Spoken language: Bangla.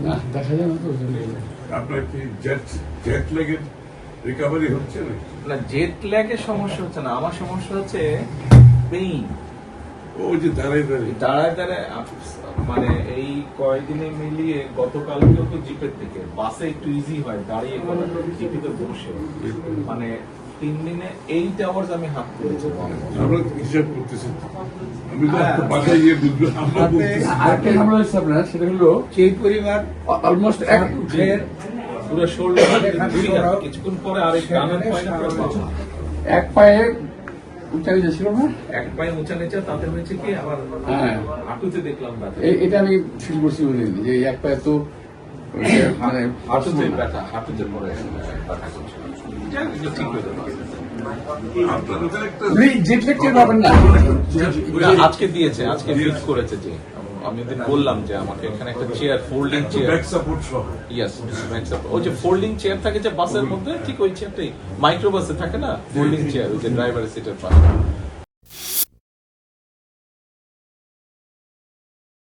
না দেখা যায় না তো। আপনার কি জেট লেগের রিকভারি হচ্ছে না? না, জেট ল্যাগের সমস্যা হচ্ছে না, আমার সমস্যা হচ্ছে পেইন। ওই যে দাঁড়ায় দাঁড়িয়ে দাঁড়ায় দাঁড়ায় মানে এই কয়েকদিনে মিলিয়ে গতকালকেও তো জিপের থেকে বাসে একটু ইজি হয়, দাঁড়িয়ে জিপিতে বসে মানে 3 দিনে 8 আওয়ার্স আমি হাত তুলেছি। আমরা হিসাব করতেছি, আমি তো বাসায় গিয়ে বুঝবো। আমরা বলতেছি আরেকটা ঝামেলা হচ্ছে আপনার, সেটা হলো সেই পরিবার অলমোস্ট এক ফের পুরো শোল্ডার কিছুক্ষণ পরে আরেক টানার পয়না এক পায়ে উঁচা নিচে ছিল না। এক পায়ে উঁচা নিচা, তাতে হয়েছে কি আবার হ্যাঁ, হাঁটুতে দেখলাম ব্যথা। এটা আমি ফিল করছি ওদিন, যে এই এক পায়ে তো মানে হাঁটুতে ব্যথা, হাঁটুতে পরে ব্যথা করছিল। যাই হোক, এগুলো ঠিক হয়ে যাবে। আপনাদের একটা জেট লেগ টের পাবেন না। আজকে দিয়েছে, আজকে ফিট করেছে। যে আমি ওদিন বললাম যে আমাকে এখানে একটা chair, folding chair, back support সহ ইয়েস, ওই যে ফোল্ডিং চেয়ার থাকে যে বাসের মধ্যে, ঠিক ওই চেয়ারটাই মাইক্রো বাসে থাকে না, ফোল্ডিং চেয়ার, ওই যে ড্রাইভারের সিটের পাশে